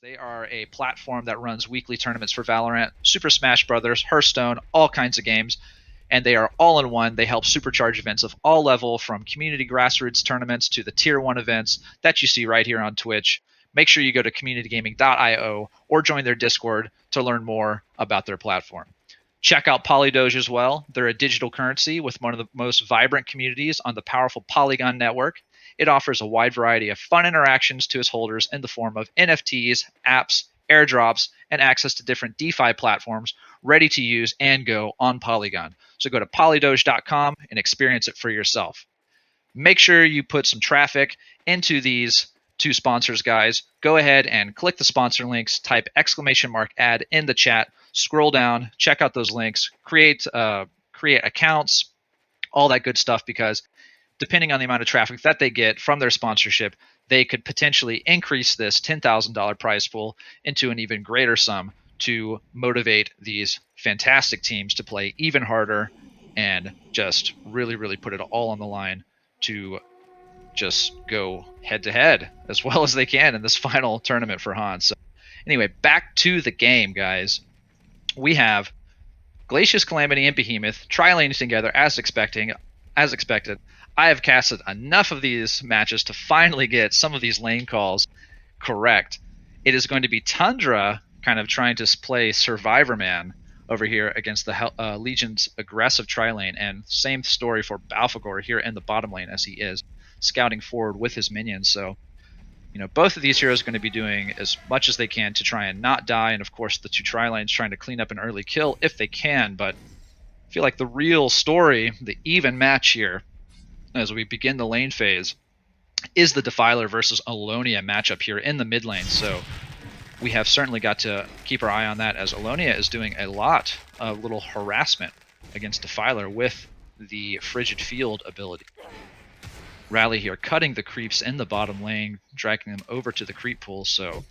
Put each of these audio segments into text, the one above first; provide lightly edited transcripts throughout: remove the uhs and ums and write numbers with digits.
They are a platform that runs weekly tournaments for Valorant, Super Smash Bros., Hearthstone, all kinds of games, and they are all in one. They help supercharge events of all level, from community grassroots tournaments to the tier 1 events that you see right here on Twitch. Make sure you go to communitygaming.io or join their Discord to learn more about their platform. Check out Polydoge as well. They're a digital currency with one of the most vibrant communities on the powerful Polygon network. It offers a wide variety of fun interactions to its holders in the form of NFTs, apps, airdrops, and access to different DeFi platforms ready to use and go on Polygon. So go to polydoge.com and experience it for yourself. Make sure you put some traffic into these two sponsors, guys. Go ahead and click the sponsor links, type !ad in the chat, scroll down, check out those links, create accounts, all that good stuff, because depending on the amount of traffic that they get from their sponsorship, they could potentially increase this $10,000 prize pool into an even greater sum to motivate these fantastic teams to play even harder and just really, really put it all on the line to just go head-to-head as well as they can in this final tournament for Hans. So anyway, back to the game, guys. We have Glacius, Calamity, and Behemoth tri-laning together as expected. I have casted enough of these matches to finally get some of these lane calls correct. It is going to be Tundra kind of trying to play Survivor Man over here against the Legion's aggressive tri-lane, and same story for Balfagor here in the bottom lane, as he is scouting forward with his minions. So, both of these heroes are going to be doing as much as they can to try and not die, and of course the two tri-lanes trying to clean up an early kill if they can. But I feel like the real story, the even match here, as we begin the lane phase, is the Defiler versus Alonia matchup here in the mid lane. So we have certainly got to keep our eye on that, as Alonia is doing a lot of little harassment against Defiler with the Frigid Field ability. Rally here cutting the creeps in the bottom lane, dragging them over to the creep pool, so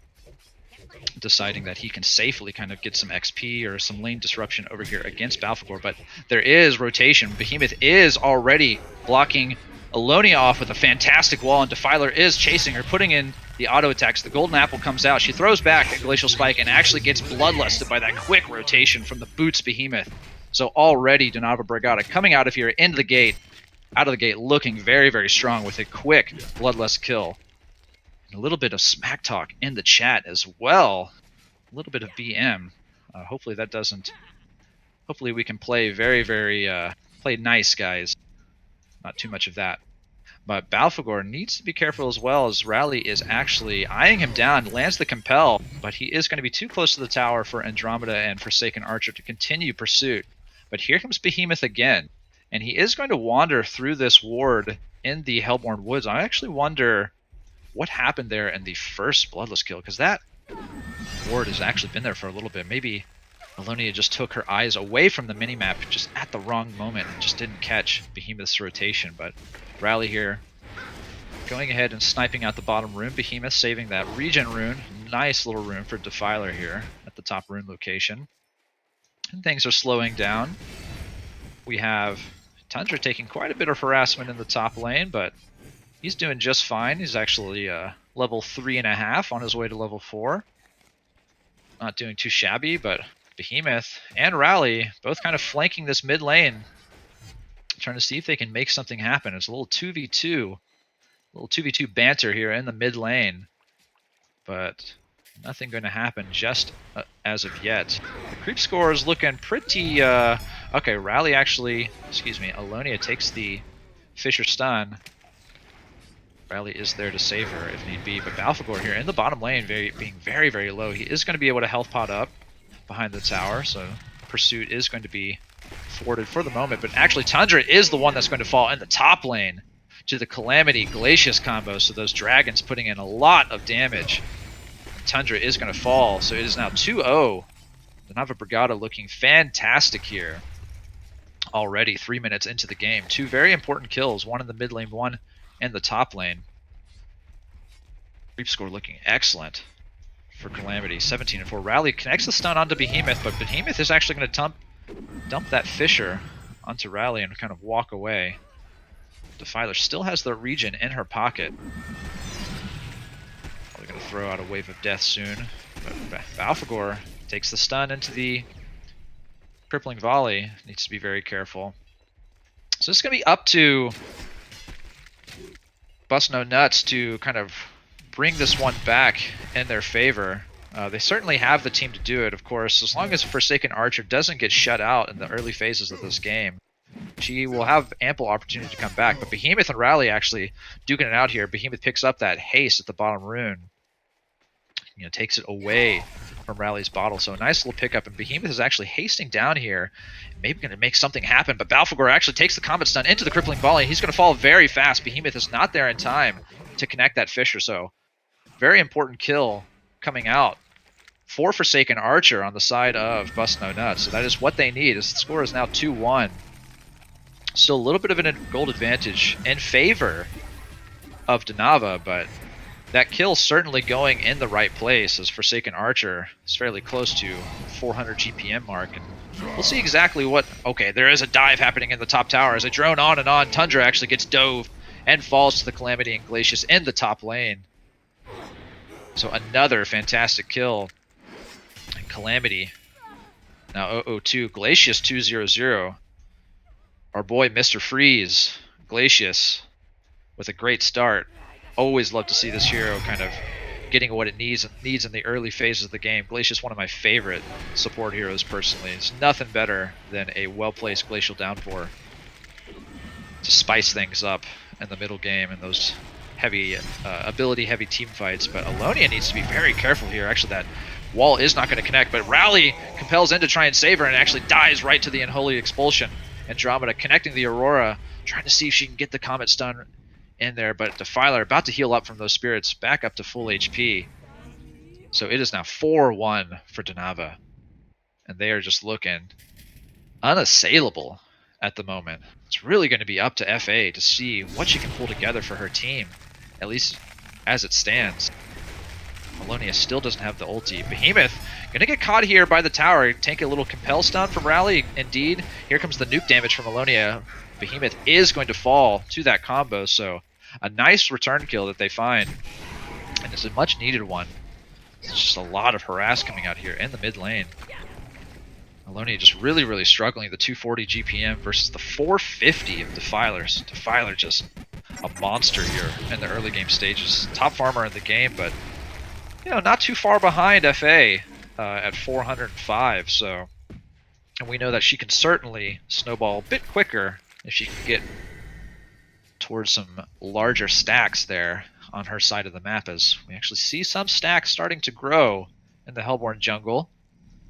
deciding that he can safely kind of get some XP or some lane disruption over here against Balfagor. But there is rotation. Behemoth is already blocking Alonia off with a fantastic wall, and Defiler is chasing her, putting in the auto attacks. The golden apple comes out. She throws back a Glacial Spike and actually gets bloodlusted by that quick rotation from the Boots Behemoth. So already Donava Brigada coming out of here into the gate, out of the gate looking very, very strong with a quick bloodlust kill. And a little bit of smack talk in the chat as well. A little bit of BM. Hopefully that doesn't... Hopefully we can play very, very... play nice, guys. Not too much of that. But Balfagor needs to be careful as well, as Rally is actually eyeing him down, lands the Compel, but he is going to be too close to the tower for Andromeda and Forsaken Archer to continue pursuit. But here comes Behemoth again, and he is going to wander through this ward in the Hellborn Woods. I actually wonder what happened there in the first Bloodless kill, because that ward has actually been there for a little bit. Maybe Alonia just took her eyes away from the minimap just at the wrong moment and just didn't catch Behemoth's rotation. But Rally here going ahead and sniping out the bottom rune. Behemoth saving that regen rune. Nice little rune for Defiler here at the top rune location. And things are slowing down. We have Tundra taking quite a bit of harassment in the top lane, but he's doing just fine. He's actually level 3.5 on his way to level 4. Not doing too shabby, but Behemoth and Rally both kind of flanking this mid lane, trying to see if they can make something happen. It's a little 2v2, banter here in the mid lane, but nothing going to happen just as of yet. The creep score is looking pretty... okay, Rally actually... Alonia takes the Fisher stun. Rally is there to save her if need be, but Balfagor here in the bottom lane being very, very low. He is going to be able to health pot up behind the tower, so pursuit is going to be thwarted for the moment. But actually Tundra is the one that's going to fall in the top lane to the Calamity Glacius combo, so those dragons putting in a lot of damage. Tundra is going to fall, so it is now 2-0. The Nava Brigada looking fantastic here already 3 minutes into the game. Two very important kills, one in the mid lane, one in the top lane. Creep score looking excellent for Calamity, 17-4. Rally connects the stun onto Behemoth, but Behemoth is actually going to dump that Fisher onto Rally and kind of walk away. Defiler still has the regen in her pocket. Probably going to throw out a wave of death soon. But Balfagor takes the stun into the crippling volley. Needs to be very careful. So it's going to be up to Busk No Nutz to kind of bring this one back in their favor. They certainly have the team to do it, of course. As long as Forsaken Archer doesn't get shut out in the early phases of this game, she will have ample opportunity to come back. But Behemoth and Rally actually duking it out here. Behemoth picks up that haste at the bottom rune. You know, takes it away from Rally's bottle. So a nice little pickup. And Behemoth is actually hasting down here. Maybe going to make something happen. But Balfagor actually takes the Comet Stun into the crippling volley. He's going to fall very fast. Behemoth is not there in time to connect that Fisher. So very important kill coming out for Forsaken Archer on the side of Busk No Nutz. So that is what they need. As the score is now 2-1. Still a little bit of a gold advantage in favor of Denava, but that kill certainly going in the right place as Forsaken Archer is fairly close to 400 GPM mark. And we'll see exactly what... Okay, there is a dive happening in the top tower. As they drone on and on, Tundra actually gets dove and falls to the Calamity and Glacius in the top lane. So another fantastic kill. And Calamity now 0-0-2. Glacius 2-0-0. Our boy Mr. Freeze, Glacius, with a great start. Always love to see this hero kind of getting what it needs in the early phases of the game. Glacius, one of my favorite support heroes personally. It's nothing better than a well-placed Glacial Downpour to spice things up in the middle game and those heavy, ability-heavy team fights. But Alonia needs to be very careful here. Actually, that wall is not going to connect, but Rally compels in to try and save her and actually dies right to the Unholy Expulsion. Andromeda connecting the Aurora, trying to see if she can get the Comet Stun in there, but Defiler about to heal up from those spirits back up to full HP. So it is now 4-1 for Denava. And they are just looking unassailable at the moment. It's really going to be up to FA to see what she can pull together for her team, at least as it stands. Alonia still doesn't have the ulti. Behemoth gonna get caught here by the tower. Take a little compel stun from Rally. Indeed, here comes the nuke damage from Alonia. Behemoth is going to fall to that combo, so a nice return kill that they find. And it's a much needed one. It's just a lot of harass coming out here in the mid lane. Alonia just really struggling. The 240 GPM versus the 450 of Defilers. Defiler just a monster here in the early game stages. Top farmer in the game, but you know, not too far behind FA at 405. So, and we know that she can certainly snowball a bit quicker if she can get towards some larger stacks there on her side of the map, as we actually see some stacks starting to grow in the Hellborn jungle.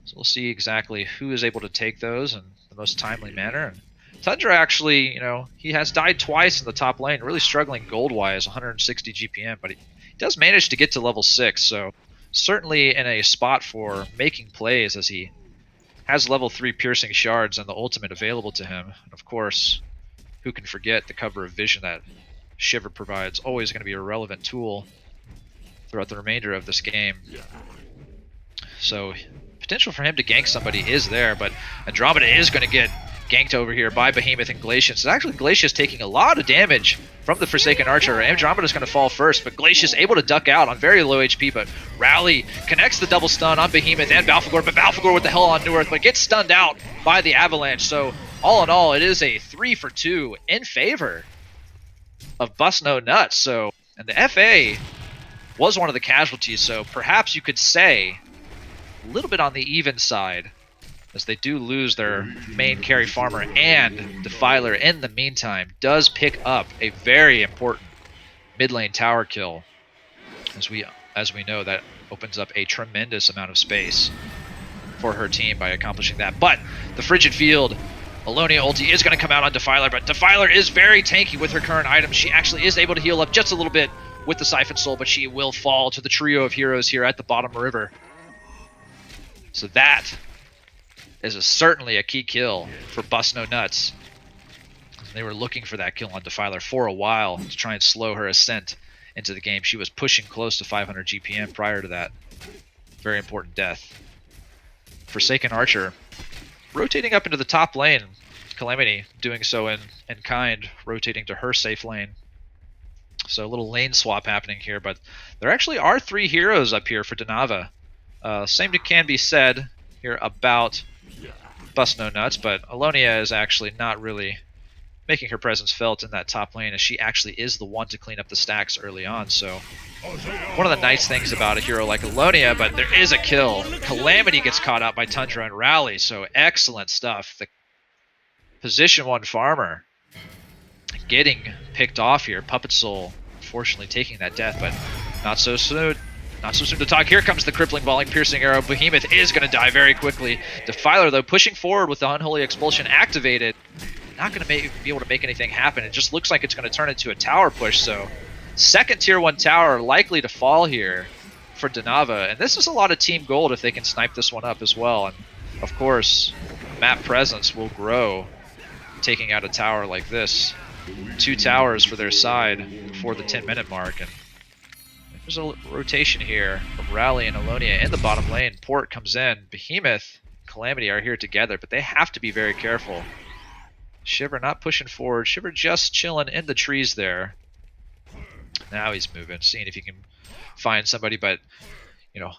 So we'll see exactly who is able to take those in the most timely manner. And Tundra actually, you know, he has died twice in the top lane, really struggling gold-wise, 160 GPM, but he does manage to get to level 6, so certainly in a spot for making plays as he has level 3 piercing shards and the ultimate available to him. And of course, who can forget the cover of vision that Shiver provides? Always going to be a relevant tool throughout the remainder of this game. So potential for him to gank somebody is there, but Andromeda is going to get ganked over here by Behemoth and Glacius. Actually, Glacius taking a lot of damage from the Forsaken Archer. Andromeda's going to fall first, but Glacius able to duck out on very low HP, but Rally connects the double stun on Behemoth and Balfagor, but Balfagor with the hell on Newerth, but gets stunned out by the Avalanche. So all in all, it is a 3-for-2 in favor of Busk No Nutz. So, and the FA was one of the casualties, so perhaps you could say a little bit on the even side, as they do lose their main carry farmer, and Defiler in the meantime does pick up a very important mid lane tower kill. As we know, that opens up a tremendous amount of space for her team by accomplishing that. But the Frigid Field, Alonia ulti is going to come out on Defiler, but Defiler is very tanky with her current items. She actually is able to heal up just a little bit with the Siphon Soul, but she will fall to the trio of heroes here at the bottom river. So that is certainly a key kill for Busk No Nutz. They were looking for that kill on Defiler for a while to try and slow her ascent into the game. She was pushing close to 500 GPM prior to that. Very important death. Forsaken Archer rotating up into the top lane. Calamity doing so in kind, rotating to her safe lane. So a little lane swap happening here, but there actually are 3 heroes up here for Danava. Same can be said here about Busk No Nutz, but Alonia is actually not really making her presence felt in that top lane, as she actually is the one to clean up the stacks early on. So one of the nice things about a hero like Alonia, but there is a kill. Calamity gets caught out by Tundra and Rally, so excellent stuff. The position 1 farmer getting picked off here. Puppet Soul unfortunately taking that death, but not so soon. Not so soon to talk. Here comes the crippling volley, piercing arrow. Behemoth is going to die very quickly. Defiler, though, pushing forward with the Unholy Expulsion activated. Not going to be able to make anything happen. It just looks like it's going to turn into a tower push, so second tier 1 tower likely to fall here for Danava. And this is a lot of team gold if they can snipe this one up as well. And, of course, map presence will grow taking out a tower like this. 2 towers for their side before the 10-minute mark. And there's a rotation here from Rally and Alonia in the bottom lane. Port comes in. Behemoth and Calamity are here together, but they have to be very careful. Shiver not pushing forward. Shiver just chilling in the trees there. Now he's moving, seeing if he can find somebody, but, you know,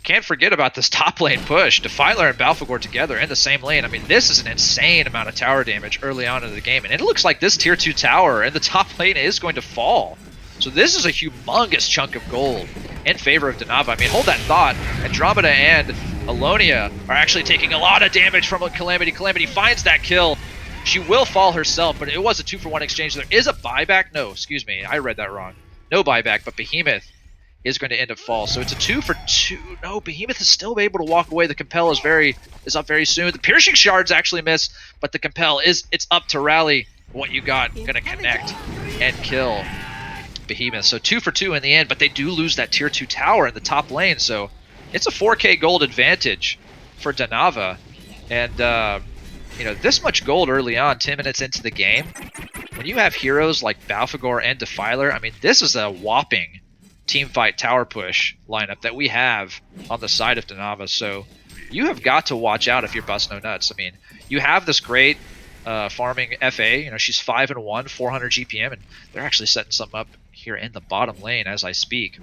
can't forget about this top lane push. Defiler and Balfagor together in the same lane. I mean, this is an insane amount of tower damage early on in the game, and it looks like this tier 2 tower in the top lane is going to fall. So this is a humongous chunk of gold in favor of Danava. I mean, hold that thought. Andromeda and Alonia are actually taking a lot of damage from Calamity. Calamity finds that kill. She will fall herself, but it was a 2-for-1 exchange. There is a buyback. No, excuse me. I read that wrong. No buyback, but Behemoth is going to end up fall. So it's a 2-for-2. No, Behemoth is still able to walk away. The Compel is up very soon. The Piercing Shards actually miss, but the Compel it's up to Rally. What you got, going to connect and kill Behemoth. So 2-for-2 in the end, but they do lose that tier 2 tower in the top lane. So it's a 4K gold advantage for Danava. And, you know, this much gold early on, 10 minutes into the game, when you have heroes like Balfagor and Defiler, I mean, this is a whopping teamfight tower push lineup that we have on the side of Danava. So you have got to watch out if you're Busk No Nutz. I mean, you have this great farming FA. You know, she's 5-1, 400 GPM, and they're actually setting something up here in the bottom lane as I speak.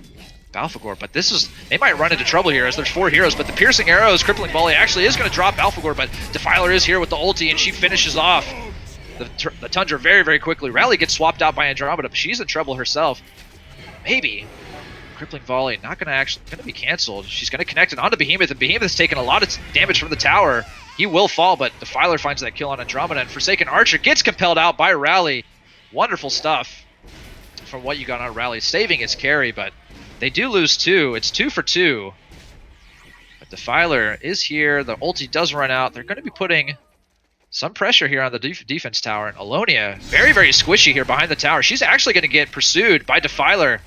Balfagor, but they might run into trouble here as there's 4 heroes, but the piercing arrows, crippling volley actually is going to drop Balfagor, but Defiler is here with the ulti, and she finishes off the Tundra very, very quickly. Rally gets swapped out by Andromeda, but she's in trouble herself. Maybe crippling volley not going to be canceled. She's going to connect it onto Behemoth, and Behemoth's taken a lot of damage from the tower. He will fall, but Defiler finds that kill on Andromeda, and Forsaken Archer gets compelled out by Rally. Wonderful stuff from what you got on Rally, saving his carry, but they do lose 2. It's 2-for-2. But Defiler is here. The ulti does run out. They're going to be putting some pressure here on the defense tower. And Alonia, very, very squishy here behind the tower. She's actually going to get pursued by Defiler.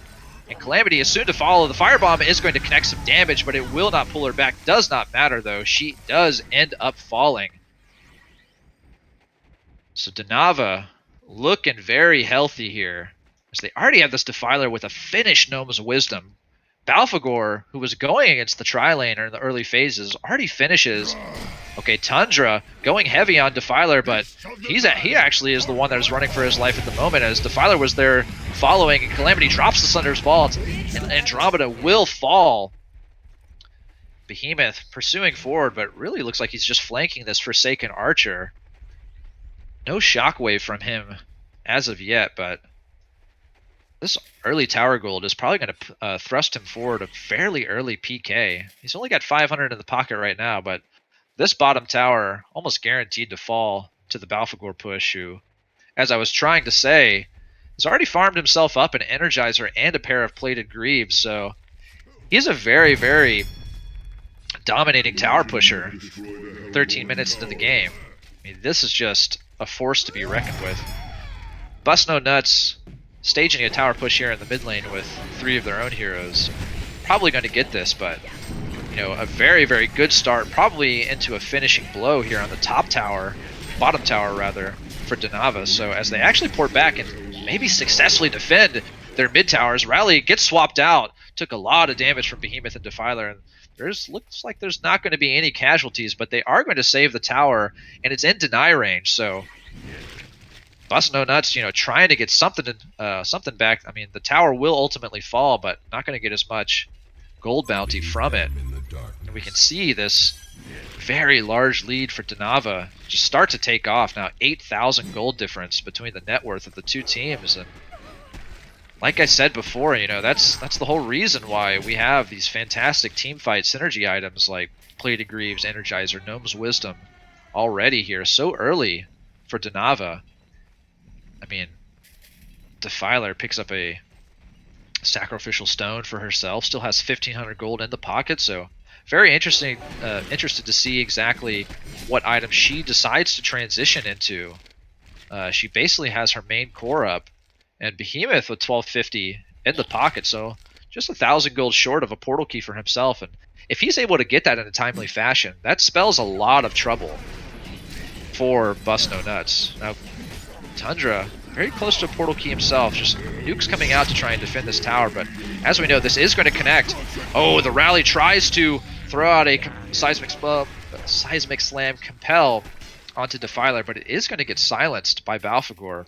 And Calamity is soon to follow. The Firebomb is going to connect some damage, but it will not pull her back. Does not matter, though. She does end up falling. So Danava looking very healthy here, as they already have this Defiler with a finished Gnome's Wisdom. Balfagor, who was going against the tri-laner in the early phases, already finishes. Okay, Tundra going heavy on Defiler, but he actually is the one that is running for his life at the moment, as Defiler was there following, and Calamity drops the Thunder's Vault, and Andromeda will fall. Behemoth pursuing forward, but really looks like he's just flanking this Forsaken Archer. No shockwave from him as of yet, but this early tower gold is probably going to thrust him forward a fairly early PK. He's only got 500 in the pocket right now, but this bottom tower almost guaranteed to fall to the Balfagor push, who, as I was trying to say, has already farmed himself up an Energizer and a pair of plated greaves, so he's a very, very dominating tower pusher 13 minutes into the game. I mean, this is just a force to be reckoned with. Busk No Nutz staging a tower push here in the mid lane with 3 of their own heroes. Probably going to get this, but, you know, a very, very good start, probably into a finishing blow here on the top tower, bottom tower rather, for Danava. So as they actually port back and maybe successfully defend their mid towers, Rally gets swapped out, took a lot of damage from Behemoth and Defiler, and looks like there's not going to be any casualties, but they are going to save the tower, and it's in deny range, so Bust No Nuts, you know, trying to get something something back. I mean, the tower will ultimately fall, but not going to get as much gold bounty from it. And we can see this very large lead for Donava just start to take off. Now 8,000 gold difference between the net worth of the two teams, and like I said before, you know, that's the whole reason why we have these fantastic team fight synergy items like Plated Greaves, Energizer, Gnome's Wisdom already here so early for Donava. I mean, Defiler picks up a sacrificial stone for herself, still has 1,500 gold in the pocket, so very interesting. Interested to see exactly what item she decides to transition into. She basically has her main core up, and Behemoth with 1250 in the pocket, so just 1,000 gold short of a portal key for himself. And if he's able to get that in a timely fashion, that spells a lot of trouble for Busk No Nuts. Now, Tundra very close to a portal key himself. Just nukes coming out to try and defend this tower, but as we know, this is going to connect. Oh, the rally tries to throw out a seismic slam compel onto Defiler, but it is going to get silenced by Balfagor.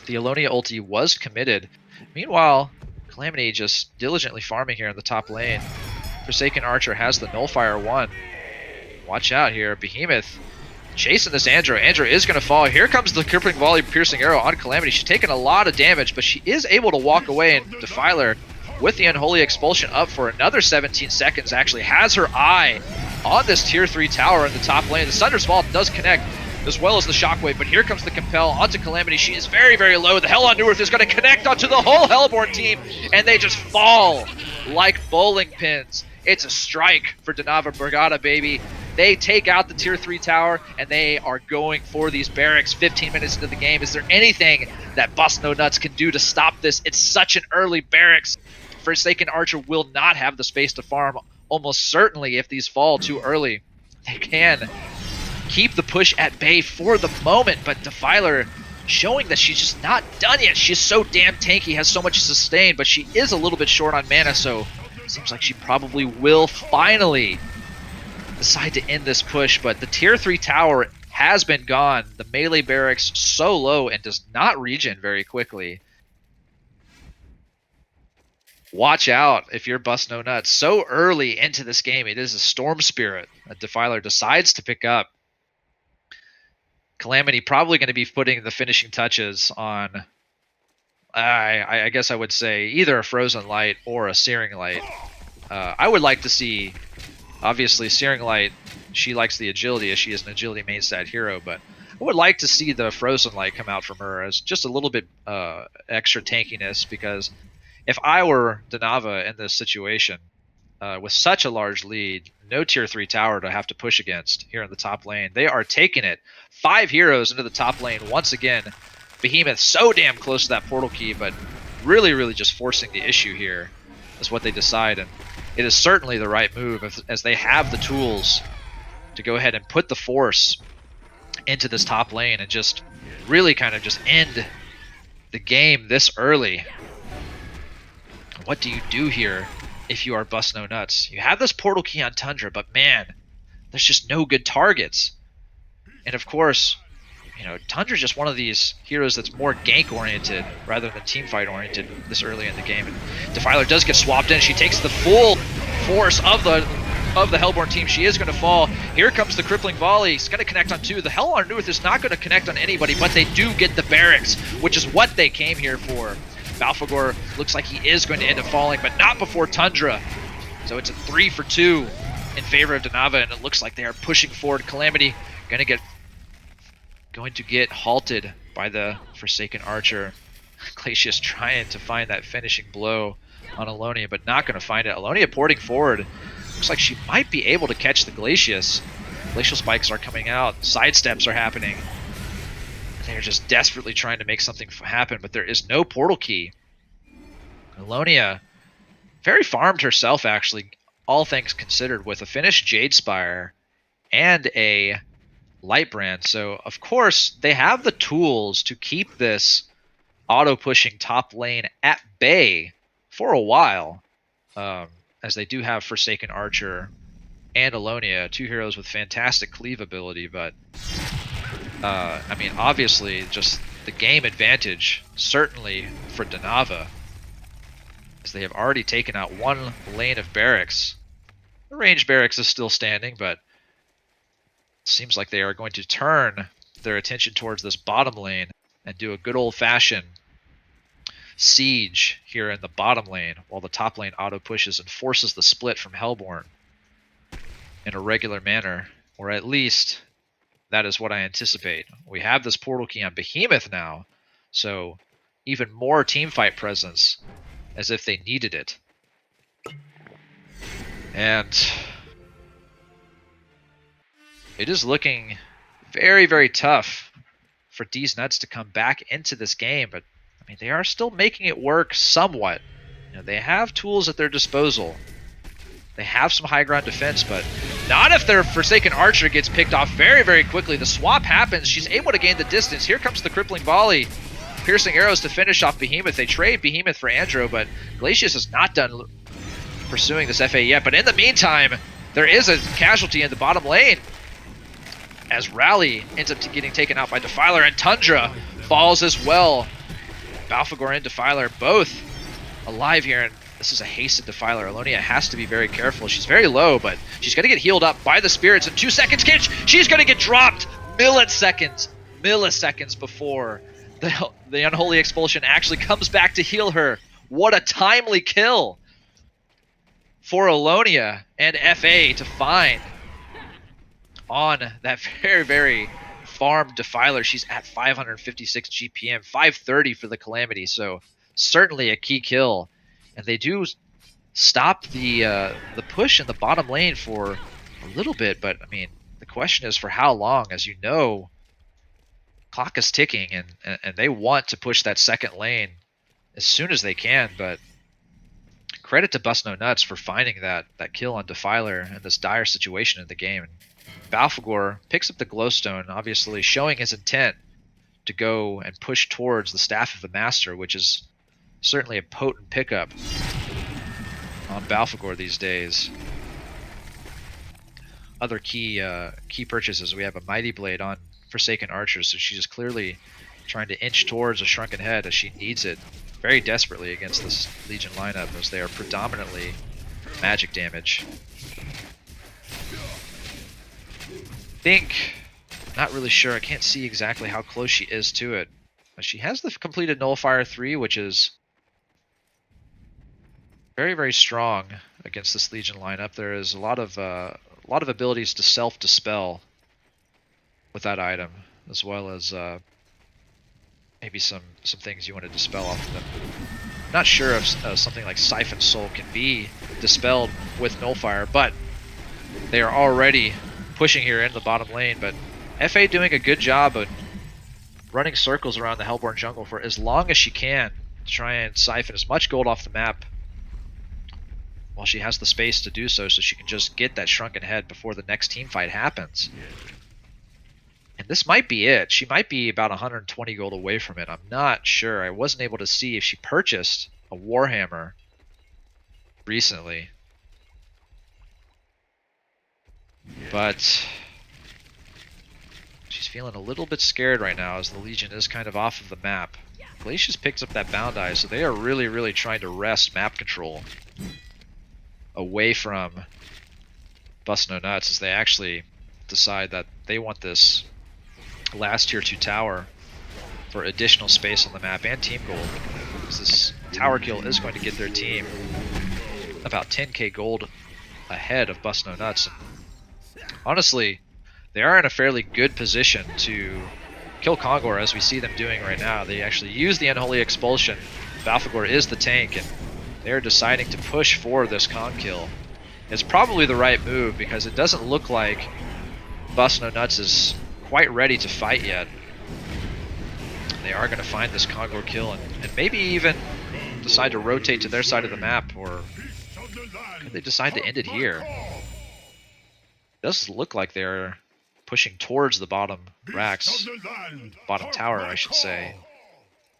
The Alonia ulti was committed. Meanwhile, Calamity just diligently farming here in the top lane. Forsaken Archer has the Nullfire 1. Watch out here, Behemoth chasing this Andro. Andro is going to fall. Here comes the crippling volley piercing arrow on Calamity. She's taken a lot of damage, but she is able to walk away, and Defiler, with the Unholy Expulsion up for another 17 seconds, actually has her eye on this tier 3 tower in the top lane. The Thunder's Vault does connect, as well as the Shockwave, but here comes the Compel onto Calamity. She is very, very low. The Hell on Newerth is going to connect onto the whole Hellborn team, and they just fall like bowling pins. It's a strike for Donava Brigada, baby. They take out the tier 3 tower, and they are going for these barracks 15 minutes into the game. Is there anything that Busk No Nuts can do to stop this? It's such an early barracks. Forsaken Archer will not have the space to farm. Almost certainly, if these fall too early, they can keep the push at bay for the moment, but Defiler showing that she's just not done yet. She's so damn tanky, has so much sustain, but she is a little bit short on mana, so it seems like she probably will finally decide to end this push. But the tier 3 tower has been gone. The melee barracks so low and does not regen very quickly. Watch out if you're Busk No Nuts. So early into this game, it is a Storm Spirit that Defiler decides to pick up. Calamity probably going to be putting the finishing touches on, I guess I would say, either a Frozen Light or a Searing Light. I would like to see, obviously, Searing Light, she likes the agility as she is an agility main stat hero, but I would like to see the Frozen Light come out from her as just a little bit extra tankiness, because if I were Donava in this situation, with such a large lead, no tier 3 tower to have to push against here in the top lane, they are taking it. 5 heroes into the top lane once again. Behemoth so damn close to that portal key, but really just forcing the issue here is what they decide, and it is certainly the right move as they have the tools to go ahead and put the force into this top lane and just really kind of just end the game this early. What do you do here if you are Busk No Nuts? You have this portal key on Tundra, but man, there's just no good targets. And of course, you know, Tundra's just one of these heroes that's more gank-oriented rather than teamfight-oriented this early in the game. And Defiler does get swapped in. She takes the full force of the Hellborn team. She is going to fall. Here comes the crippling volley. It's going to connect on 2. The Hell on Newerth is not going to connect on anybody, but they do get the barracks, which is what they came here for. Balfagor looks like he is going to end up falling, but not before Tundra. So it's a 3 for 2 in favor of Donava, and it looks like they are pushing forward. Calamity going to get halted by the Forsaken Archer. Glacius trying to find that finishing blow on Alonia, but not going to find it. Alonia porting forward. Looks like she might be able to catch the Glacius. Glacial spikes are coming out. Sidesteps are happening. They're just desperately trying to make something happen, but there is no portal key. Alonia very farmed herself, actually, all things considered, with a finished Jade Spire and a Lightbrand. So, of course, they have the tools to keep this auto-pushing top lane at bay for a while, as they do have Forsaken Archer and Alonia, 2 heroes with fantastic cleave ability, but I mean, obviously, just the game advantage, certainly for Donava, as they have already taken out one lane of barracks. The range barracks is still standing, but it seems like they are going to turn their attention towards this bottom lane and do a good old-fashioned siege here in the bottom lane, while the top lane auto pushes and forces the split from Hellborn in a regular manner, or at least that is what I anticipate. We have this portal key on Behemoth now, so even more teamfight presence, as if they needed it. And it is looking very, very tough for D's Nutz to come back into this game, but I mean, they are still making it work somewhat. You know, they have tools at their disposal. They have some high ground defense, but not if their Forsaken Archer gets picked off very, very quickly. The swap happens. She's able to gain the distance. Here comes the crippling volley. Piercing arrows to finish off Behemoth. They trade Behemoth for Andro, but Glacius is not done pursuing this FA yet. But in the meantime, there is a casualty in the bottom lane, as Rally ends up getting taken out by Defiler, and Tundra falls as well. Balfagor and Defiler both alive here, and this is a hasted Defiler. Alonia has to be very careful. She's very low, but she's going to get healed up by the spirits in 2 seconds. She's going to get dropped milliseconds before the Unholy Expulsion actually comes back to heal her. What a timely kill for Alonia and FA to find on that very, very farmed Defiler. She's at 556 GPM, 530 for the Calamity, so certainly a key kill. And they do stop the push in the bottom lane for a little bit, but I mean, the question is for how long? As you know, clock is ticking, and they want to push that second lane as soon as they can, but credit to Busk No Nutz for finding that kill on Defiler in this dire situation in the game. Balfagor picks up the glowstone, obviously showing his intent to go and push towards the Staff of the Master, which is certainly a potent pickup on Balfagor these days. Other key purchases, we have a Mighty Blade on Forsaken Archer, so she's clearly trying to inch towards a Shrunken Head as she needs it very desperately against this Legion lineup, as they are predominantly magic damage. Not really sure, I can't see exactly how close she is to it, but she has the completed Nullifier 3, which is very, very strong against this Legion lineup. There is a lot of abilities to self-dispel with that item, as well as maybe some things you want to dispel off of them. Not sure if something like Siphon Soul can be dispelled with Nullfire, but they are already pushing here in the bottom lane. But FA doing a good job of running circles around the Hellborn jungle for as long as she can to try and siphon as much gold off the map while she has the space to do so she can just get that Shrunken Head before the next team fight happens. And this might be it. She might be about 120 gold away from it. I'm not sure. I wasn't able to see if she purchased a Warhammer recently. But she's feeling a little bit scared right now as the Legion is kind of off of the map. Glacius picks up that Bound Eye, so they are really, really trying to wrest map control away from Busk No Nutz, as they actually decide that they want this last tier 2 tower for additional space on the map and team gold, because this tower kill is going to get their team about 10k gold ahead of Busk No Nutz. And honestly, they are in a fairly good position to kill Kongor, as we see them doing right now. They actually use the Unholy Expulsion. Balfagor is the tank, and they're deciding to push for this Kong kill. It's probably the right move, because it doesn't look like Busk No Nutz is quite ready to fight yet. They are going to find this Kongor kill and maybe even decide to rotate to their side of the map, or could they decide to end it here? It does look like they're pushing towards the bottom racks, bottom tower I should say,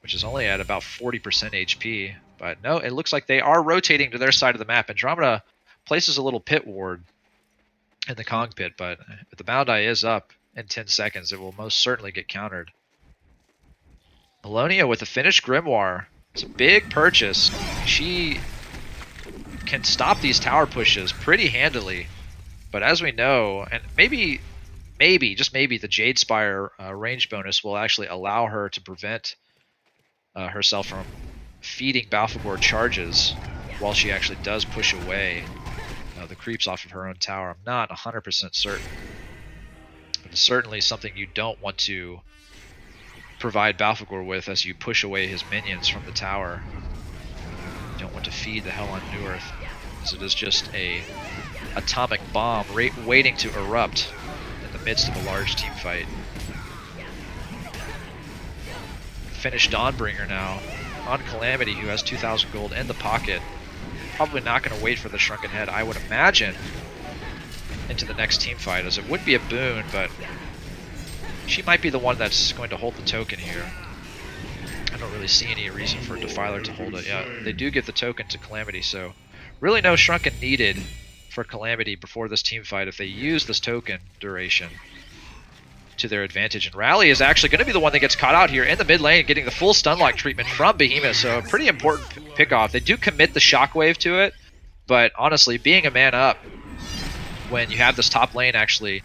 which is only at about 40% HP. But no, it looks like they are rotating to their side of the map. Andromeda places a little pit ward in the Kong pit, but if the Bound Eye is up in 10 seconds, it will most certainly get countered. Alonia with a finished Grimoire. It's a big purchase. She can stop these tower pushes pretty handily. But as we know, and maybe, just maybe, the Jade Spire range bonus will actually allow her to prevent herself from feeding Balfagor charges while she actually does push away the creeps off of her own tower. I'm not 100% certain. But it's certainly something you don't want to provide Balfagor with as you push away his minions from the tower. You don't want to feed the hell on Newerth, as it is just a atomic bomb waiting to erupt in the midst of a large team fight. Finished Dawnbringer now on Calamity, who has 2,000 gold in the pocket. Probably not going to wait for the Shrunken Head, I would imagine, into the next team fight, as it would be a boon, but she might be the one that's going to hold the token here. I don't really see any reason for Defiler to hold it. Yeah, they do give the token to Calamity, so really no Shrunken needed for Calamity before this team fight if they use this token duration to their advantage. And Rally is actually going to be the one that gets caught out here in the mid lane, getting the full stunlock treatment from Behemoth, so a pretty important pickoff. They do commit the shockwave to it, but honestly, being a man up when you have this top lane actually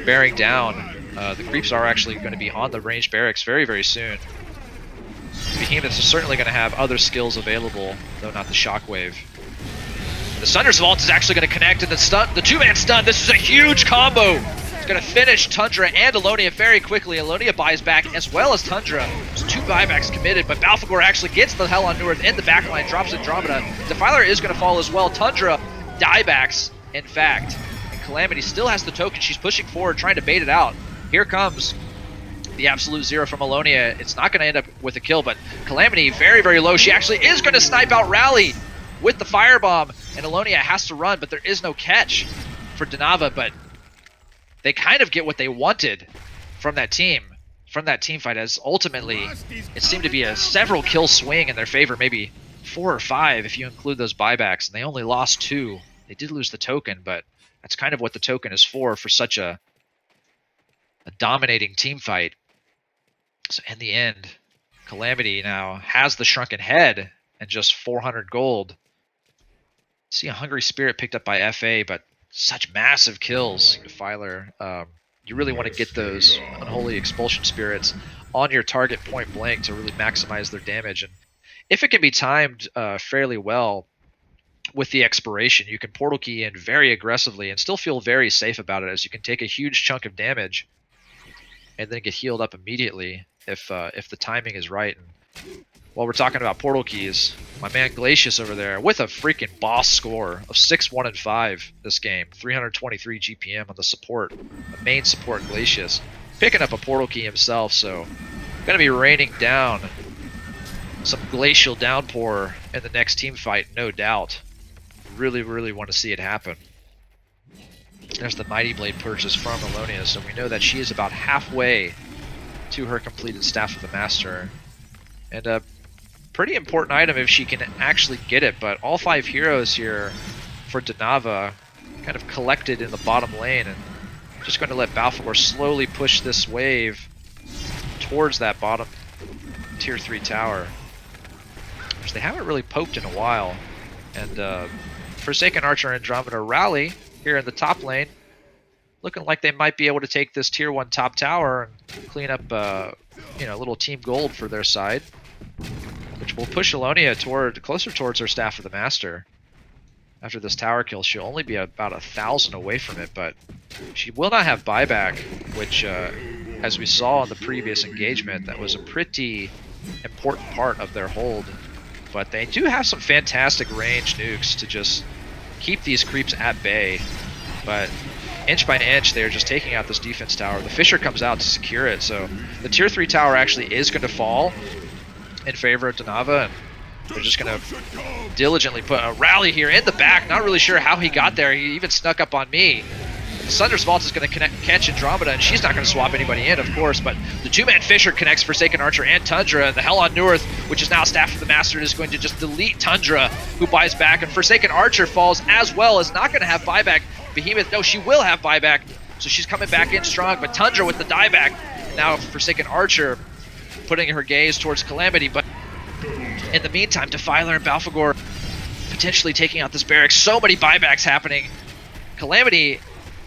bearing down, the creeps are actually going to be on the ranged barracks very, very soon. Behemoth is certainly going to have other skills available, though not the shockwave. The Sunder's Vault is actually going to connect, and the two-man stun. This is a huge combo. It's going to finish Tundra and Alonia very quickly. Alonia buys back as well as Tundra. There's 2 buybacks committed, but Balfagor actually gets the hell on Newerth in the backline, drops Andromeda. Defiler is going to fall as well. Tundra diebacks, in fact. And Calamity still has the token. She's pushing forward, trying to bait it out. Here comes the absolute zero from Alonia. It's not going to end up with a kill, but Calamity very, very low. She actually is going to snipe out Rally with the firebomb, and Alonia has to run, but there is no catch for Dinava. But they kind of get what they wanted from that team fight, as ultimately it seemed to be a several kill swing in their favor, maybe 4 or 5 if you include those buybacks, and they only lost 2. They did lose the token, but that's kind of what the token is for such a dominating team fight. So in the end, Calamity now has the Shrunken Head and just 400 gold. See a Hungry Spirit picked up by FA, but such massive kills. Defiler, you really want to get those Unholy Expulsion Spirits on your target point blank to really maximize their damage. And if it can be timed fairly well with the expiration, you can portal key in very aggressively and still feel very safe about it, as you can take a huge chunk of damage and then get healed up immediately if the timing is right. And while we're talking about portal keys, my man Glacius over there with a freaking boss score of 6-1-5 this game, 323 GPM on the support, the main support Glacius, picking up a portal key himself. So going to be raining down some glacial downpour in the next team fight, no doubt. Really, really want to see it happen. There's the Mighty Blade purchase from Alonia, so we know that she is about halfway to her completed Staff of the Master. And a pretty important item if she can actually get it, but all 5 heroes here for Dinava kind of collected in the bottom lane, and just going to let Balfagor slowly push this wave towards that bottom tier 3 tower, which they haven't really poked in a while. And Forsaken Archer and Andromeda rally here in the top lane, looking like they might be able to take this tier 1 top tower and clean up a little team gold for their side, which will push Alonia closer towards her Staff of the Master. After this tower kill, she'll only be about 1,000 away from it, but she will not have buyback, which, as we saw in the previous engagement, that was a pretty important part of their hold. But they do have some fantastic ranged nukes to just keep these creeps at bay. But inch by inch, they're just taking out this defense tower. The Fisher comes out to secure it, so the tier 3 tower actually is going to fall in favor of Dinava, and they're just going to diligently put a rally here in the back. Not really sure how he got there. He even snuck up on me. Sunder's Vault is going to catch Andromeda, and she's not going to swap anybody in, of course, but the 2-man Fisher connects Forsaken Archer and Tundra, and the Hell on Newerth, which is now Staff of the Master, is going to just delete Tundra, who buys back, and Forsaken Archer falls as well, is not going to have buyback. Behemoth, no, she will have buyback, so she's coming back in strong, but Tundra with the dieback. Now Forsaken Archer putting her gaze towards Calamity, but in the meantime, Defiler and Balfagor potentially taking out this barracks. So many buybacks happening. Calamity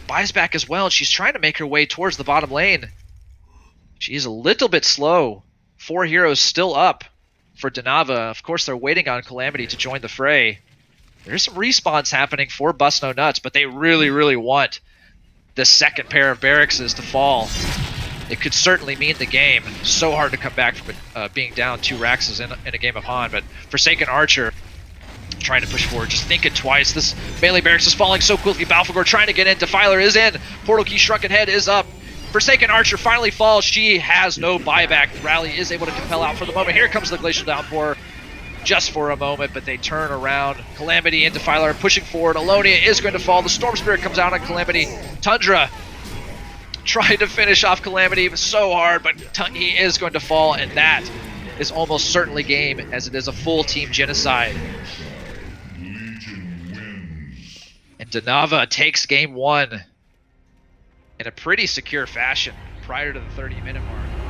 buys back as well, and she's trying to make her way towards the bottom lane. She's a little bit slow. 4 heroes still up for Danava. Of course, they're waiting on Calamity to join the fray. There's some respawns happening for Busk No Nutz, but they really, really want the second pair of barracks to fall. It could certainly mean the game. So hard to come back from being down 2 Raxes in a game of Han, but Forsaken Archer trying to push forward, just thinking twice. This melee barracks is falling so quickly. Balfagor trying to get in. Defiler is in. Portal Key Shrunken Head is up. Forsaken Archer finally falls. She has no buyback. Rally is able to compel out for the moment. Here comes the Glacial Downpour just for a moment, but they turn around. Calamity and Defiler are pushing forward. Alonia is going to fall. The Storm Spirit comes out on Calamity. Tundra trying to finish off Calamity so hard, but he is going to fall, and that is almost certainly game, as it is a full team genocide. And Danava takes game 1 in a pretty secure fashion prior to the 30-minute mark.